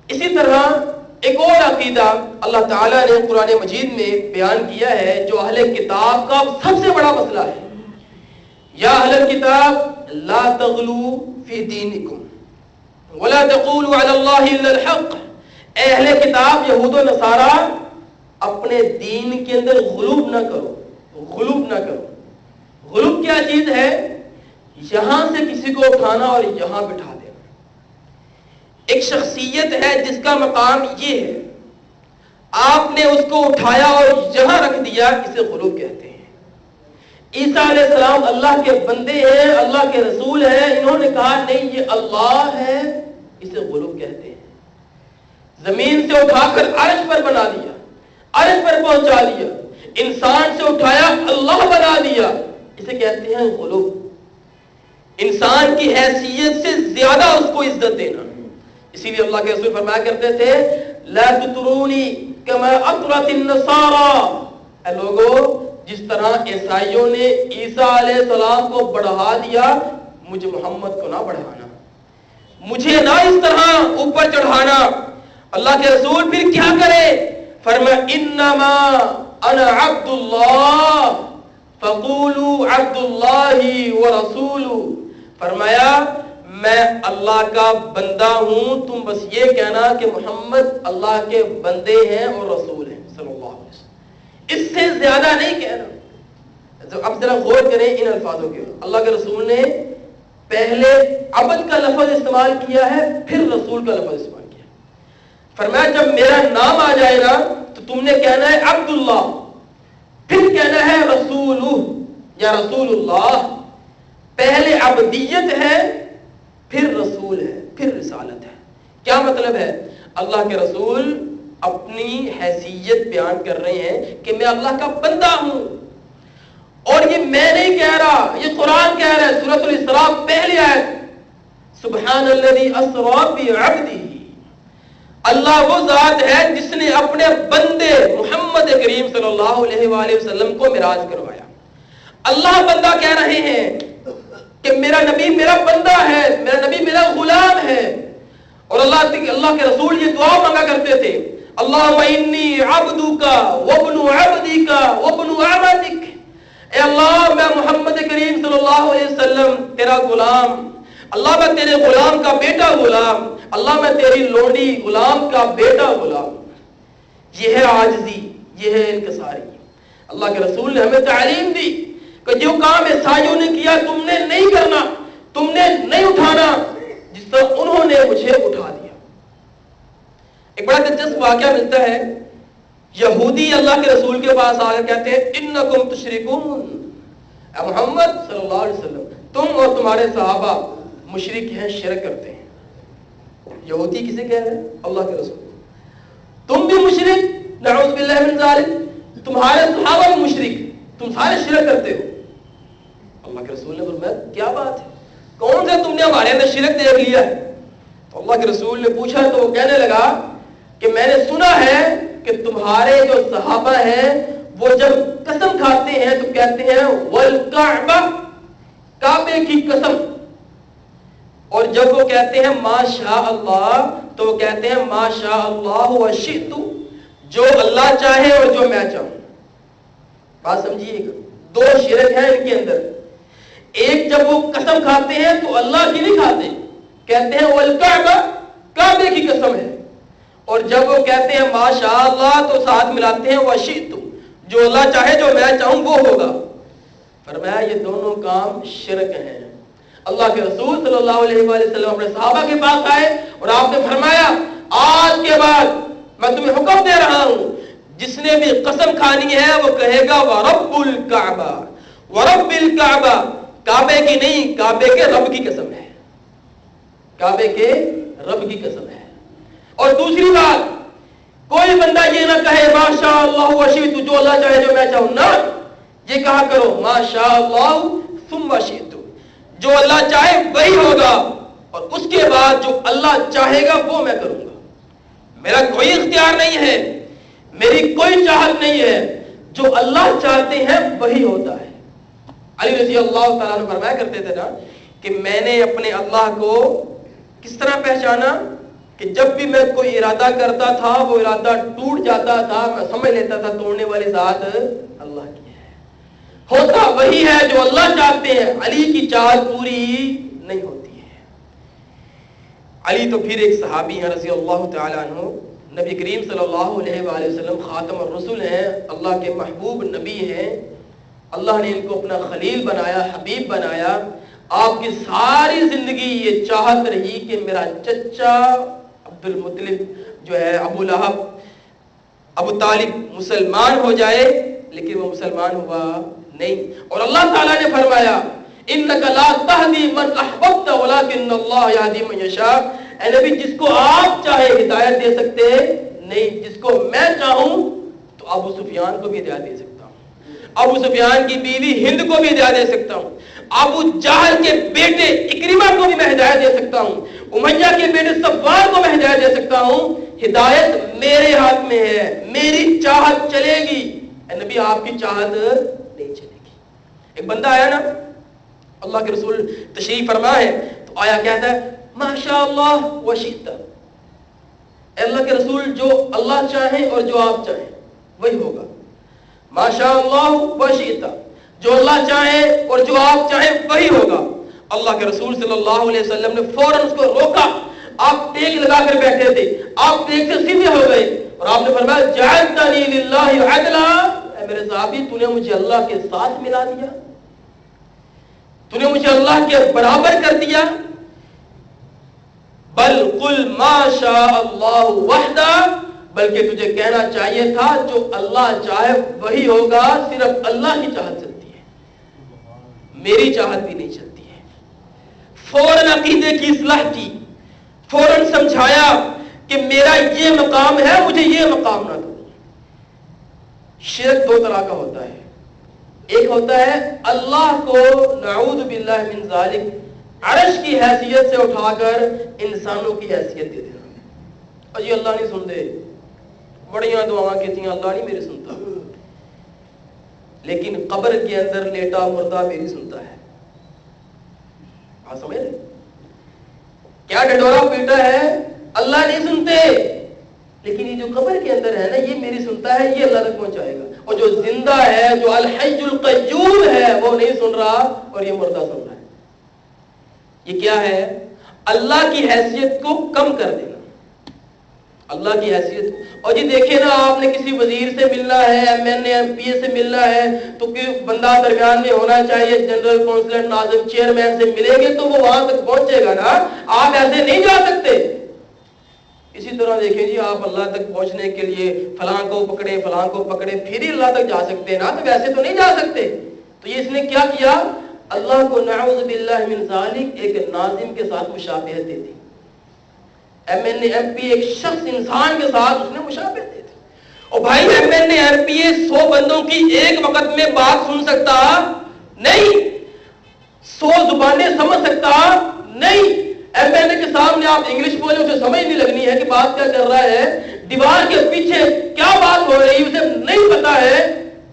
[SPEAKER 1] اسی طرح ایک اور عقیدہ اللہ تعالیٰ نے قرآن مجید میں بیان کیا ہے جو اہل کتاب کا سب سے بڑا مسئلہ ہے۔ یا اہل الکتاب لا تغلو فی دینکم ولا تقولوا علی اللہ الا الحق، اے اہل کتاب یہود و نصارہ اپنے دین کے اندر غلوب نہ کرو، غلوب نہ کرو۔ غلوب کیا چیز ہے؟ یہاں سے کسی کو اٹھانا اور یہاں بٹھا دینا۔ ایک شخصیت ہے جس کا مقام یہ ہے، آپ نے اس کو اٹھایا اور یہاں رکھ دیا، اسے غلوب کہتے ہیں۔ عیسیٰ علیہ السلام اللہ کے بندے ہیں، اللہ کے رسول ہیں، انہوں نے کہا نہیں یہ اللہ ہے، اسے غلوب کہتے ہیں۔ زمین سے اٹھا کر عرش پر بنا دیا، عرش پر پہنچا دیا، انسان سے اٹھایا اللہ بنا دیا، اسے کہتے ہیں غلوب۔ انسان کی حیثیت سے زیادہ اس کو عزت دینا۔ اسی لیے اللہ کے رسول فرمایا کرتے تھے لا تطرونی کما اطرت النصارى، اے لوگو جس طرح عیسائیوں نے عیسیٰ علیہ السلام کو بڑھا دیا، مجھے محمد کو نہ بڑھانا، مجھے نہ اس طرح اوپر چڑھانا۔ اللہ کے رسول پھر کیا کرے؟ فرمایا انما انا عبد اللہ فقولوا عبد اللہ ورسولہ، فرمایا میں اللہ کا بندہ ہوں، تم بس یہ کہنا کہ محمد اللہ کے بندے ہیں اور رسول ہیں صلی اللہ علیہ وسلم، اس سے زیادہ نہیں کہنا۔ اب ذرا غور کریں ان الفاظوں کے، اللہ کے رسول نے پہلے عبد کا لفظ استعمال کیا ہے، پھر رسول کا لفظ استعمال کیا۔ فرمایا جب میرا نام آ جائے گا تو تم نے کہنا ہے عبداللہ، پھر کہنا ہے رسولہ یا رسول اللہ۔ پہلے عبدیت ہے، پھر رسول ہے، پھر رسالت ہے۔ کیا مطلب ہے؟ اللہ کے رسول اپنی حیثیت بیان کر رہے ہیں کہ میں اللہ کا بندہ ہوں، اور یہ میں نہیں کہہ رہا، یہ قرآن کہہ رہا ہے۔ سورۃ الاسراء پہلی آیت، سبحان الذی اسری بعبدہ، اللہ وہ ذات ہے جس نے اپنے بندے محمد کریم صلی اللہ علیہ وآلہ وسلم کو معراج کروایا۔ اللہ بندہ کہہ رہے ہیں کہ میرا نبی میرا بندہ ہے، میرا نبی میرا غلام ہے۔ اور اللہ کے رسول یہ دعا مانگا کرتے تھے، اللہم انی عبدک وابن عبدک وابن عبدک، اے اللہ میں محمد کریم صلی اللہ علیہ وسلم تیرا غلام، اللہ میں تیرے غلام کا بیٹا غلام، اللہ میں تیری لونڈی غلام کا بیٹا غلام۔ یہ ہے عاجزی، یہ ہے انکساری۔ اللہ کے رسول نے ہمیں تعلیم دی کہ جو کام عیسائیوں نے کیا تم نے نہیں کرنا، تم نے نہیں اٹھانا جس طرح انہوں نے مجھے اٹھا دیا۔ ایک بڑا دلچسپ واقعہ ملتا ہے، یہودی اللہ کے رسول کے پاس آ کر کہتے ہیں انکم تشرکون، اے محمد صلی اللہ علیہ وسلم تم اور تمہارے صحابہ مشرک ہیں، شرک کرتے ہیں۔ یہودی کسے کہہ رہے ہیں؟ اللہ کے رسول۔ تم بھی مشرک، نعوذ باللہ من ذالک، تمہارے صحابہ بھی مشرک، تم سارے شرک کرتے ہو۔ اللہ کے رسول نے فرمایا کیا بات ہے، کون سے تم نے ہمارے اندر شرک دیکھ لیا ہے؟ تو اللہ کے رسول نے پوچھا تو وہ کہنے لگا کہ میں نے سنا ہے کہ تمہارے جو صحابہ ہیں وہ جب قسم کھاتے ہیں تو کہتے ہیں والکعبہ، کعبے کی قسم، اور جب وہ کہتے ہیں ما شاء اللہ تو وہ کہتے ہیں ما شاء اللہ وشئت، جو اللہ چاہے اور جو میں چاہوں. بات سمجھیے گا, دو شرک ہیں ان کے اندر. ایک جب وہ قسم کھاتے ہیں تو اللہ کی نہیں کھاتے, کہتے ہیں والکعبہ, کعبے کی قسم ہے. اور جب وہ کہتے ہیں ماشاء اللہ تو ساتھ ملاتے ہیں وشئت, جو اللہ چاہے جو میں چاہوں وہ ہوگا. فرمایا یہ دونوں کام شرک ہیں. اللہ کے رسول صلی اللہ علیہ وآلہ وسلم اپنے صحابہ کے پاس آئے اور آپ نے فرمایا آج کے بعد میں تمہیں حکم دے رہا ہوں, جس نے بھی قسم کھانی ہے وہ کہے گا ورب الکعبہ, ورب الکعبہ, کعبے کی نہیں, کعبے کے رب کی قسم ہے, کعبے کے رب کی قسم ہے. اور دوسری بات, کوئی بندہ یہ نہ کہے ماشاء اللہ وشئت, جو اللہ چاہے جو میں چاہوں, نہ, یہ کہا کرو ماشاء اللہ ثم شئت, جو اللہ چاہے وہی ہوگا اور اس کے بعد جو اللہ چاہے گا وہ میں کروں گا. میرا کوئی اختیار نہیں ہے, میری کوئی چاہت نہیں ہے, جو اللہ چاہتے ہیں وہی ہوتا ہے. علی رضی اللہ تعالیٰ عنہ فرمایا کرتے تھے نا کہ میں نے اپنے اللہ کو کس طرح پہچانا کہ جب بھی میں کوئی ارادہ کرتا تھا وہ ارادہ ٹوٹ جاتا تھا, میں سمجھ لیتا تھا توڑنے والی ذات اللہ کی ہے. ہوتا وہی ہے جو اللہ چاہتے ہیں, علی کی چاہت پوری نہیں ہوتی ہے. علی تو پھر ایک صحابی ہیں رضی اللہ تعالیٰ عنہ, نبی کریم صلی اللہ علیہ وآلہ وسلم خاتم الرسول ہیں, اللہ کے محبوب نبی ہیں. اللہ نے ان کو اپنا خلیل بنایا, حبیب بنایا. آپ کی ساری زندگی یہ چاہت رہی کہ میرا چچا عبد المطلب جو ہے ابو لہب, ابو طالب مسلمان ہو جائے, لیکن وہ مسلمان ہوا نہیں. اور اللہ تعالیٰ نے فرمایا انک لا تہدی من احببت ولکن اللہ یہدی من یشاء, اے نبی جس کو آپ چاہے ہدایت دے سکتے نہیں, جس کو میں چاہوں تو ابو سفیان کو بھی ہدایت دے سکتا ہوں, ابو سفیان کی بیوی ہند کو بھی ہدایت دے سکتا ہوں, ابو جہل کے بیٹے اکرمہ کو بھی میں ہدایت دے سکتا ہوں, امیہ کے بیٹے صفوان کو میں ہدایت دے سکتا ہوں. ہدایت میرے ہاتھ میں ہے, میری چاہت چلے گی. اے نبی آپ کی چاہت نہیں چلے گی. ایک بندہ آیا نا, اللہ کے رسول تشریف فرما ہے, تو آیا کہتا ہے ماشاء اللہ وشئت, اے اللہ کے رسول جو اللہ چاہے اور جو آپ چاہیں وہی ہوگا. ماشاء اللہ وشئت, جو اللہ چاہے اور جو آپ چاہیں وہی ہوگا. اللہ کے رسول صلی اللہ علیہ وسلم نے فوراً اس کو روکا. آپ ٹیک لگا کر بیٹھے تھے, آپ ٹیک سے سیدھے ہو گئے اور آپ نے فرمایا جعلتنی للہ عدلا, اے میرے صحابی تو نے مجھے اللہ کے ساتھ ملا دیا, تو نے مجھے اللہ کے برابر کر دیا. بل قل ما شاء اللہ وحدہ, بلکہ تجھے کہنا چاہیے تھا جو اللہ چاہے وہی ہوگا. صرف اللہ کی چاہت چلتی ہے, میری چاہت بھی نہیں چلتی ہے. فوراً عقیدے کی اصلاح کی, فوراً سمجھایا کہ میرا یہ مقام ہے, مجھے یہ مقام نہ دو. شرک دو طرح کا ہوتا ہے. ایک ہوتا ہے اللہ کو نعوذ باللہ من ذالک عرش کی حیثیت سے اٹھا کر انسانوں کی حیثیت دے دینا. اور یہ اللہ نہیں سن دے, بڑیاں دعاواں کہتی ہیں اللہ نہیں میری سنتا, لیکن قبر کے اندر لیٹا مردہ میری سنتا ہے. آپ سمجھ رہے کیا ڈھڈورا پیٹا ہے, اللہ نہیں سنتے, لیکن یہ جو قبر کے اندر ہے نا یہ میری سنتا ہے, یہ اللہ تک پہنچائے گا. اور جو زندہ ہے, جو الحی القیوم ہے, وہ نہیں سن رہا اور یہ مردہ سن رہا ہے. یہ کیا ہے؟ اللہ کی حیثیت کو کم کر دینا, اللہ کی حیثیت. اور جی دیکھیں نا, آپ نے کسی وزیر سے ملنا ہے, M N A M P A سے ملنا ہے, تو کوئی بندہ درمیان میں ہونا چاہیے, جنرل کونسلر ناظم چیئرمین سے ملیں گے تو وہ وہاں تک پہنچے گا نا, آپ ایسے نہیں جا سکتے. اسی طرح دیکھیں جی, آپ اللہ تک پہنچنے کے لیے فلاں کو پکڑے فلاں کو پکڑے پھر ہی اللہ تک جا سکتے ہیں نا, تو ویسے تو نہیں جا سکتے. تو یہ اس نے کیا کیا, اللہ کو نعوذ باللہ من ذالک ایک ناظم کے ساتھ مشابہت دے دی. M N A M P ایک شخص انسان کے ساتھ اس نے مشابہت دے دی. اور بھائی M N A M P 100 بندوں کی ایک وقت میں بات سن سکتا نہیں, 100 زبانیں سمجھ سکتا نہیں. ایم این اے کے سامنے آپ انگلش بولے, اسے سمجھ نہیں لگنی ہے کہ بات کیا کر رہا ہے, دیوار کے پیچھے کیا بات ہو رہی اسے نہیں پتا ہے.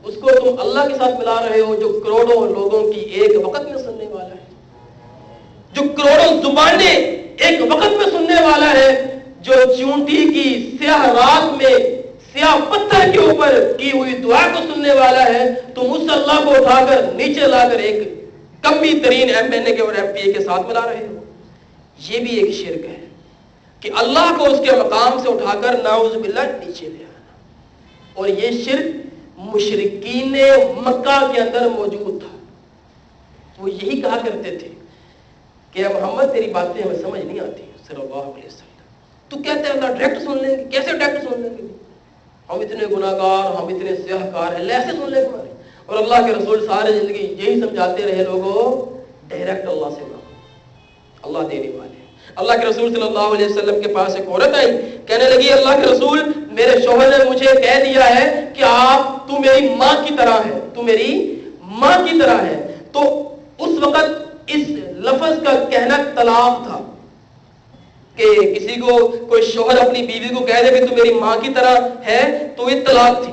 [SPEAKER 1] اس کو تم اللہ کے ساتھ ملا رہے ہو جو کروڑوں لوگوں کی ایک وقت میں سننے والا ہے, جو کروڑوں زبانیں ایک وقت میں سننے والا ہے, جو چونٹی کی سیاہ رات میں
[SPEAKER 2] سیاہ پتھر کے اوپر کی ہوئی دعا کو سننے والا ہے، تم اس اللہ کو اٹھا کر نیچے لا کر ایک کمی ترین MNA کے اور MPA کے ساتھ ملا رہے ہو. یہ بھی ایک شرک ہے کہ اللہ کو اس کے مقام سے اٹھا کر نعوذ باللہ نیچے لے آنا. اور یہ شرک مشرکین مکہ کے اندر موجود تھا. وہ یہی کہا کرتے تھے کہ محمد تیری باتیں ہمیں سمجھ نہیں آتی صلی اللہ علیہ وسلم. تو کہتے ہیں اللہ ڈائریکٹ سن لیں گے. کیسے ڈائریکٹ سن لیں گے؟ ہم اتنے گناہگار، ہم اتنے سیاہ کار ہیں، ایسے سن لیں گے ہمارے. اور اللہ کے رسول سارے زندگی یہی سمجھاتے رہے لوگوں، ڈائریکٹ اللہ سے مانگو، اللہ دینے والے. اللہ کے رسول صلی اللہ علیہ وسلم کے پاس ایک عورت آئی، کہنے لگی اللہ کے رسول میرے شوہر نے مجھے کہہ دیا ہے کہ تو میری ماں کی طرح ہے، تو میری ماں کی طرح ہے. تو اس وقت اس لفظ کا کہنا طلاق تھا کہ کسی کو کوئی شوہر اپنی بیوی کو کہہ دے کہ تو میری ماں کی طرح ہے تو یہ طلاق تھی.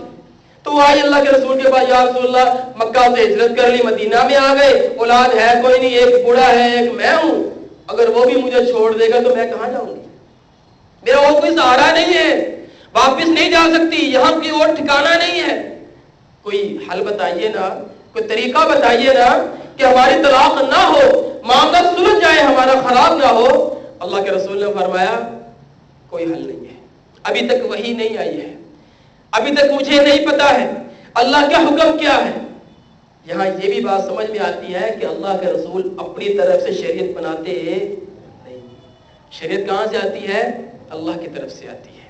[SPEAKER 2] تو وہ آئی اللہ کے رسول کے پاس، یا رسول اللہ مکہ سے ہجرت کر لی، مدینہ میں آ گئے، اولاد ہے کوئی نہیں، ایک بوڑھا ہے ایک میں ہوں، اگر وہ بھی مجھے چھوڑ دے گا تو میں کہاں جاؤں گی؟ میرا اور کوئی سہارا نہیں ہے، واپس نہیں جا سکتی، یہاں کی اور ٹھکانہ نہیں ہے. کوئی حل بتائیے نا، کوئی طریقہ بتائیے نا کہ ہماری طلاق نہ ہو، معاملہ سلجھ جائے، ہمارا خراب نہ ہو. اللہ کے رسول نے فرمایا کوئی حل نہیں ہے، ابھی تک وحی نہیں آئی ہے، ابھی تک مجھے نہیں پتا ہے اللہ کا حکم کیا ہے. یہاں یہ بھی بات سمجھ میں آتی ہے کہ اللہ کے رسول اپنی طرف سے شریعت بناتے نہیں. شریعت کہاں سے آتی ہے؟ اللہ کی طرف سے آتی ہے.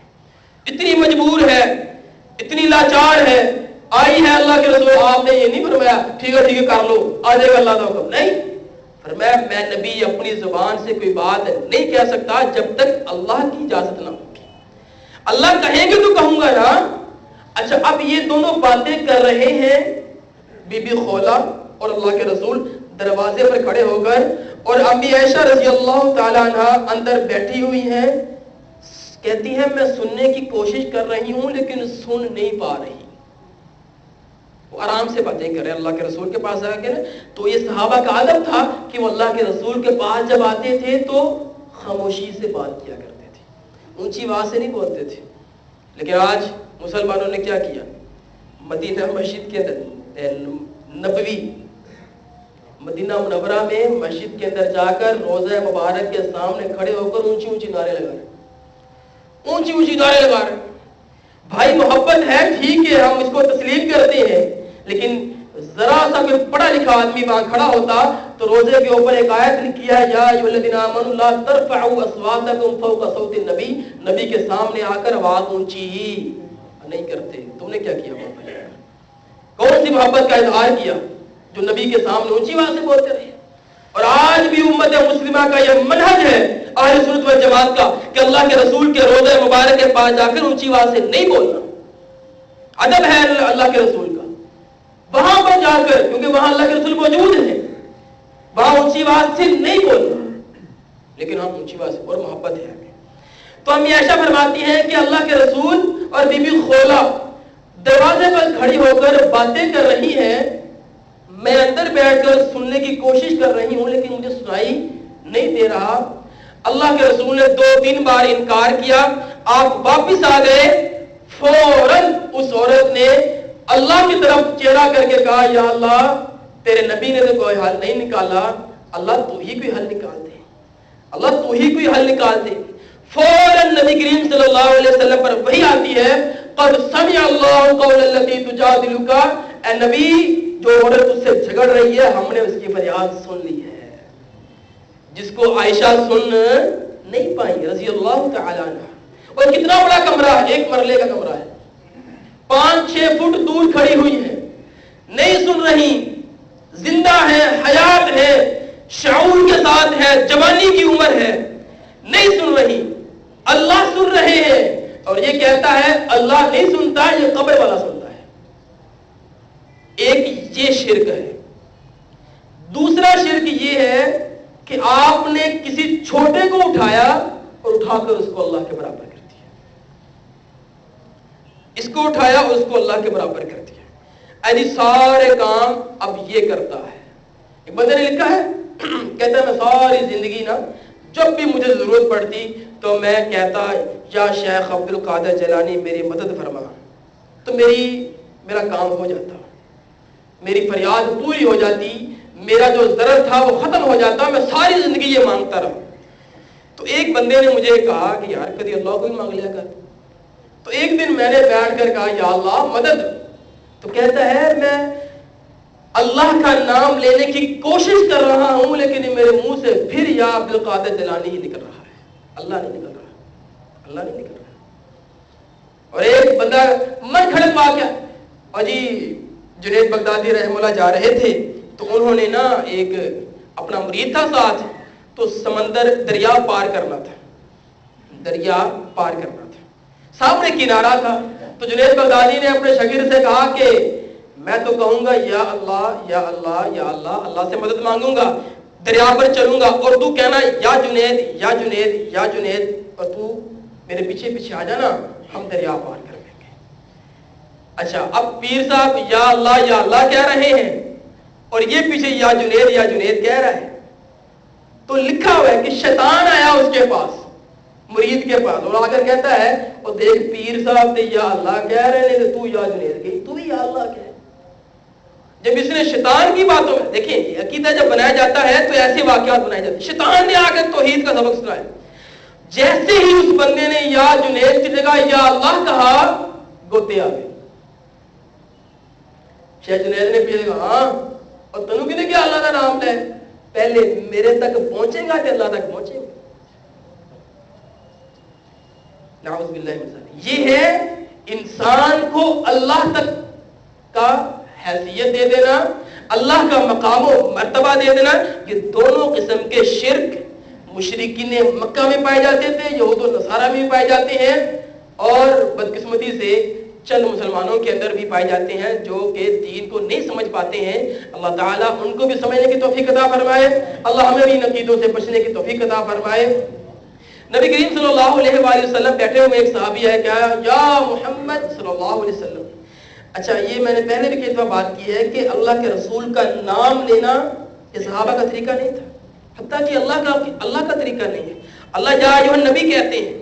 [SPEAKER 2] اتنی مجبور ہے، اتنی لاچار ہے، آئی ہے اللہ کے رسول، آپ نے یہ نہیں فرمایا ٹھیک ہے کر لو، آ جائے گا اللہ کا حکم. نہیں فرمایا میں نبی اپنی زبان سے کوئی بات نہیں کہہ سکتا جب تک اللہ کی اجازت نہ ہوگی. اللہ کہیں گے تو کہوں گا نا. اچھا اب یہ دونوں باتیں کر رہے ہیں، بی بی خولا اور اللہ کے رسول دروازے پر کھڑے ہو کر، اور امی عائشہ رضی اللہ تعالی عنہ اندر بیٹھی ہوئی ہیں. کہتی ہیں میں سننے کی کوشش کر رہی ہوں لیکن سن نہیں پا رہی. وہ آرام سے باتیں کر رہے ہیں اللہ کے رسول کے پاس آ کے. تو یہ صحابہ کا عادت تھا کہ وہ اللہ کے رسول کے پاس جب آتے تھے تو خاموشی سے بات کیا کرتے تھے، اونچی آواز سے نہیں بولتے تھے. لیکن آج مسلمانوں نے کیا کیا؟ مدینہ مسجد کے اندر نبوی، مدینہ منورہ میں مسجد کے اندر جا کر روضہ مبارک کے سامنے کھڑے ہو کر اونچی نعرے لگا رہے، اونچی نعرے لگا رہے. بھائی محبت ہے ٹھیک ہے، ہم اس کو تسلیم کرتے ہیں، لیکن ذرا سا کوئی پڑھا لکھا آدمی وہاں کھڑا ہوتا تو روزے کے اوپر ایک آیت لکھی ہے، یا ایھا الذین آمنوا لا ترفعوا اصواتکم فوق صوت النبی. نبی کے سامنے آ کر آواز اونچی نہیں کرتے. تم نے کیا کیا؟ کون سی محبت کا اظہار کیا جو نبی کے سامنے اونچی آواز سے بولتے رہے؟ اور آج بھی امت مسلمہ کا یہ منہج ہے اہل سنت والجماعت کا کہ اللہ کے رسول کے روضہ مبارک کے پاس جا کر اونچی آواز سے نہیں بولنا. ادب ہے اللہ کے رسول کا، وہاں پر جا کر، کیونکہ وہاں اللہ کے رسول موجود ہیں، وہاں اونچی آواز سے نہیں بولنا. لیکن ہم اونچی آواز سے، اور محبت ہے ہمیں. تو ہم ایسا فرماتی ہیں کہ اللہ کے رسول اور بی بی خولا دروازے پر کھڑی ہو کر باتیں کر رہی ہیں، میں اندر بیٹھ کر سننے کی کوشش کر رہی ہوں لیکن مجھے سنائی نہیں دے رہا. اللہ کے رسول نے 2-3 بار انکار کیا، آپ واپس آ گئے. فوراً اس عورت نے اللہ کی طرف چہرہ کر کے کہا، یا اللہ تیرے نبی نے تو کوئی حل نہیں نکالا، اللہ تو ہی کوئی حل نکال دے، اللہ تو ہی کوئی حل نکال دے. فوراً نبی کریم صلی اللہ علیہ وسلم پر وحی آتی ہے، قد سمع اللہ قول التی تجادلک، اے نبی جو عورت اس سے جھگڑ رہی ہے ہم نے اس کی فریاد سن لی ہے، جس کو عائشہ سن نہیں پائی رضی اللہ تعالی عنہ. اور کتنا بڑا کمرہ ہے، 1 مرلے کا کمرہ ہے، 5-6 فٹ دور کھڑی ہوئی ہے، نہیں سن رہی، زندہ ہے، حیات ہے، شعور کے ساتھ ہے، جوانی کی عمر ہے، نہیں سن رہی. اللہ سن رہے ہیں اور یہ کہتا ہے اللہ نہیں سنتا، یہ قبر والا سنتا ہے. ایک یہ شرک ہے. دوسرا شرک یہ ہے کہ آپ نے کسی چھوٹے کو اٹھایا اور اٹھا کر اس کو اللہ کے برابر کر دیا، اس کو اٹھایا اور اس کو اللہ کے برابر کر دیا. ایسے سارے کام اب یہ کرتا ہے. ایک بندے نے لکھا ہے، کہتا ہے میں ساری زندگی نا جب بھی مجھے ضرورت پڑتی تو میں کہتا یا شیخ عبد القادر جیلانی میری مدد فرما. تو میرا کام ہو جاتا, میری فریاد پوری ہو جاتی, میرا جو ضرر تھا وہ ختم ہو جاتا, میں ساری زندگی یہ مانگتا رہا. تو ایک بندے نے مجھے کہا کہ یار کبھی اللہ کو ہی مانگ لیا کر. تو ایک دن میں نے بیٹھ کر کہا یا اللہ مدد. تو کہتا ہے میں اللہ کا نام لینے کی کوشش کر رہا ہوں لیکن میرے منہ سے پھر یا عبد القادر جیلانی ہی نکل رہا ہے, اللہ نہیں نکل رہا, اللہ نہیں نکل رہا. اور ایک بندہ من کھڑک واقعہ, اور جی جنید بغدادی رحمہ اللہ جا رہے تھے تو انہوں نے نا ایک اپنا مرید تھا ساتھ, تو سمندر دریا پار کرنا تھا, دریا پار کرنا تھا, سامنے کنارہ تھا. تو جنید بغدادی نے اپنے شاگرد سے کہا کہ میں تو کہوں گا یا اللہ یا اللہ یا اللہ, اللہ سے مدد مانگوں گا, دریا پر چلوں گا, اور تو کہنا یا جنید یا جنید یا جنید, اور تو میرے پیچھے پیچھے آ جانا, ہم دریا پار کر لیں گے. اچھا اب پیر صاحب یا اللہ کہہ رہے ہیں اور یہ پیچھے یا جنید کہہ رہا ہے. تو لکھا ہوا ہے کہ شیطان آیا اس کے پاس, مرید کے پاس, اور آ کر کہتا ہے اور دیکھ پیر صاحب تے یا اللہ کہہ رہے ہیں, تو یا جنید کہی, تو بھی یا اللہ کہہ. جب اس نے شیطان کی باتوں میں دیکھیں عقیدہ جب بنایا جاتا ہے تو ایسے واقعات بنائے جاتے ہیں. شیطان نے آ کر توحید کا سبق سنایا, جیسے ہی اس بندے نے یا جنید کی جگہ یا اللہ کہا گوتے آ گئے. شیخ جنید نے پیچھے کہا ہاں, اور تنو کی نے کیا اللہ کا نام لے, پہلے میرے تک پہنچے گا کہ اللہ تک پہنچے گا. نعوذ باللہ من ذالک. یہ ہے انسان کو اللہ تک کا حیثیت دے دینا, اللہ کا مقام و مرتبہ دے دینا. یہ دونوں قسم کے شرک مشرکین مکہ میں پائے جاتے تھے, یہود و نصارہ میں بھی پائے جاتے ہیں, اور بدقسمتی سے چند مسلمانوں کے اندر بھی پائے جاتے ہیں جو کہ دین کو نہیں سمجھ پاتے ہیں. اللہ تعالیٰ ان کو بھی سمجھنے کی توفیق عطا فرمائے, اللہ ہمیں بھی عقیدوں سے بچنے کی توفیق عطا فرمائے. نبی کریم صلی اللہ علیہ وآلہ وسلم بیٹھے ہوئے ایک صحابی ہے, کیا یا محمد صلی اللہ علیہ وسلم. اچھا یہ میں نے پہلے بھی کئی دفعہ بات کی ہے کہ اللہ کے رسول کا نام لینا یہ صحابہ کا طریقہ نہیں تھا, حتیٰ کہ اللہ کا طریقہ نہیں ہے. اللہ یا ایھا النبی کہتے ہیں,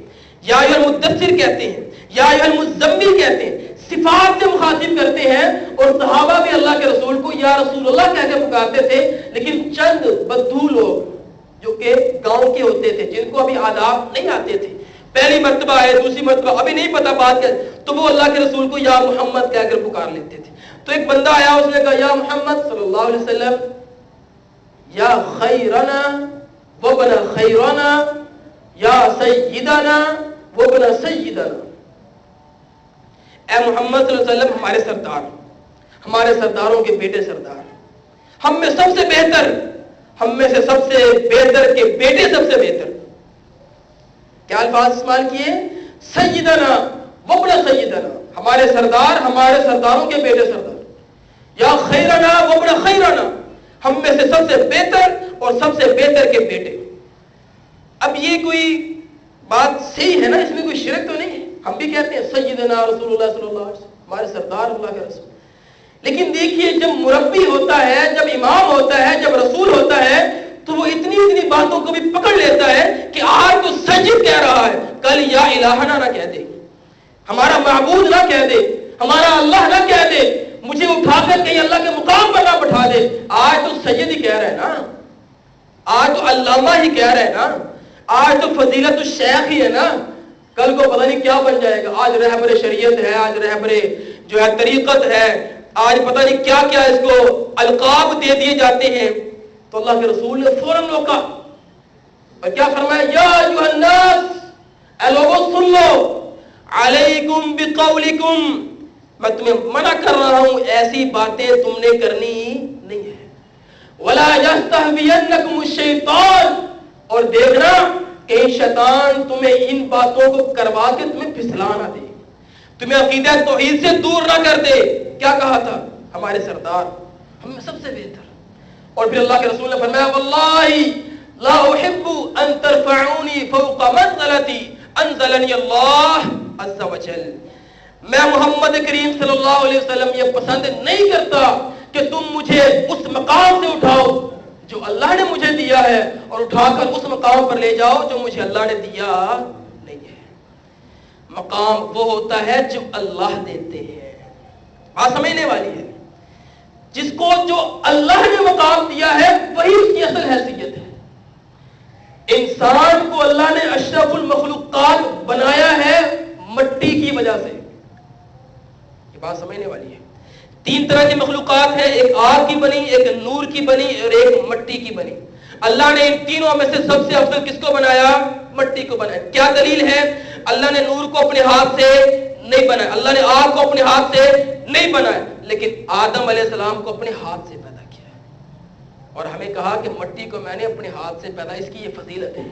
[SPEAKER 2] یا ایھا المدثر کہتے ہیں, یا ایھا المزمل کہتے ہیں, صفات سے مخاطب کرتے ہیں. اور صحابہ بھی اللہ کے رسول کو یا رسول اللہ کہہ کے پکارتے تھے. لیکن چند بدھو لوگ جو کہ گاؤں کے ہوتے تھے, جن کو ابھی آداب نہیں آتے تھے, پہلی مرتبہ ہے دوسری مرتبہ ابھی نہیں پتا بات کیا, تو وہ اللہ کے رسول کو یا محمد کہہ کر پکار لیتے تھے. تو ایک بندہ آیا, اس نے کہا یا محمد صلی اللہ علیہ وسلم, یا خیرنا وابن خیرنا, یا سیدنا وابن سیدنا. اے محمد صلی اللہ علیہ وسلم ہمارے سردار, ہمارے سرداروں کے بیٹے سردار, ہم میں سب سے بہتر, ہم میں سے سب سے بہتر کے بیٹے سب سے بہتر. کیا الفاظ استعمال کیے, سیدنا وابن سیدنا, ہمارے سردار ہمارے سرداروں کے بیٹے سردار, یا خیرنا وابن خیرنا, ہم میں سے سب سے بہتر اور سب سے بہتر کے بیٹے. اب یہ کوئی بات صحیح ہے نا, اس میں کوئی شرک تو نہیں ہے. ہم بھی کہتے ہیں سیدنا رسول اللہ صلی اللہ علیہ وسلم, ہمارے سردار اللہ کے رسول. لیکن دیکھیے جب مربی ہوتا ہے, جب امام ہوتا ہے, جب رسول ہوتا ہے, تو وہ اتنی باتوں کو بھی پکڑ لیتا ہے کہ آج تو سید کہہ رہا ہے, کل یا الہنا نہ کہہ دے, ہمارا معبود نہ کہہ دے, ہمارا اللہ نہ کہہ دے, مجھے اٹھا کر کہیں اللہ کے مقام پر نہ بٹھا دے. آج تو سید ہی کہہ رہا ہے نا, آج تو علامہ ہی کہہ رہا ہے نا, آج تو فضیلت الشیخ ہی ہے نا, کل کو پتہ نہیں کیا بن جائے گا. آج رہبر شریعت ہے, آج رہبر جو ہے طریقت ہے, آج پتہ نہیں کیا کیا اس کو القاب دے دیے جاتے ہیں. تو اللہ کے رسول نے فوراً روکا اور کیا فرمایا, یا ایھا الناس, اے لوگوں سن لو, علیکم بقولکم, میں تمہیں منع کر رہا ہوں ایسی باتیں تم نے کرنی نہیں ہے. ولا یستہوینکم الشیطان, اور دیکھنا کہ شیطان تمہیں ان باتوں کو کروا کے تمہیں پھسلا نہ دے, تمہیں عقیدہ توحید سے دور نہ کر دے. کیا کہا تھا, ہمارے سردار, ہم میں سب سے بہتر. اور پھر اللہ کے رسول نے فرمایا, واللہ لا احب ان ترفعونی فوق منزلتی انزلنی اللہ عز وجل, میں محمد کریم صلی اللہ علیہ وسلم یہ پسند نہیں کرتا کہ تم مجھے اس مقام سے اٹھاؤ جو اللہ نے مجھے دیا ہے, اور اٹھا کر اس مقام پر لے جاؤ جو مجھے اللہ نے دیا نہیں ہے. مقام وہ ہوتا ہے جو اللہ دیتے ہیں, بات سمجھنے والی ہے. جس کو جو اللہ نے مقام دیا ہے وہی اس کی اصل حیثیت ہے. انسان کو اللہ نے اشرف المخلوقات بنایا ہے مٹی کی وجہ سے. یہ بات سمجھنے والی ہے. 3 طرح کی مخلوقات ہیں, ایک آگ کی بنی, ایک نور کی بنی اور ایک مٹی کی بنی. اللہ نے ان تینوں میں سے سب سے افضل کس کو بنایا؟ مٹی کو بنایا. کیا دلیل ہے؟ اللہ نے نور کو اپنے ہاتھ سے نہیں بنایا, اللہ نے آگ کو اپنے ہاتھ سے نہیں بنایا, لیکن آدم علیہ السلام کو اپنے ہاتھ سے پیدا کیا اور ہمیں کہا کہ مٹی کو میں نے اپنے ہاتھ سے پیدا. اس کی یہ فضیلت ہے.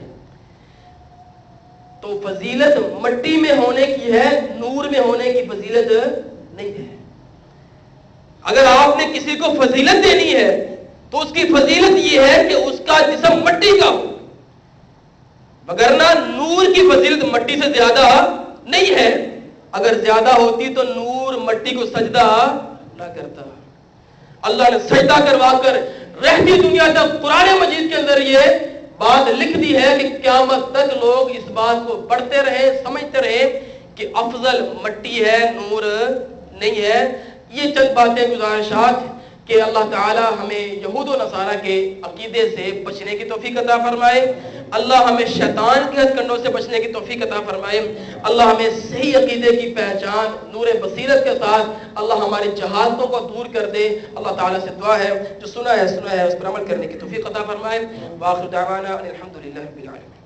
[SPEAKER 2] تو فضیلت مٹی میں ہونے کی ہے, نور میں ہونے کی فضیلت نہیں ہے. اگر آپ نے کسی کو فضیلت دینی ہے تو اس کی فضیلت یہ ہے کہ اس کا جسم مٹی کا ہو, وگرنہ نور کی فضیلت مٹی سے زیادہ نہیں ہے. اگر زیادہ ہوتی تو نور مٹی کو سجدہ نہ کرتا. اللہ نے سجدہ کروا کر رہتی دنیا تک قرآن مجید کے اندر یہ بات لکھ دی ہے کہ قیامت تک لوگ اس بات کو پڑھتے رہے, سمجھتے رہے کہ افضل مٹی ہے, نور نہیں ہے. یہ چند باتیں گزارشات کہ اللہ تعالی ہمیں یہود و نصارہ کے عقیدے سے بچنے کی توفیق عطا فرمائے. اللہ ہمیں شیطان کے ہتھ کنڈوں سے بچنے کی توفیق عطا فرمائے. اللہ ہمیں صحیح عقیدے کی پہچان نور بصیرت کے ساتھ اللہ ہماری جہالتوں کو دور کر دے. اللہ تعالیٰ سے دعا ہے جو سنا ہے اس پر عمل کرنے کی توفیق عطا فرمائے. وآخر دعوانا الحمدللہ رب العالمین.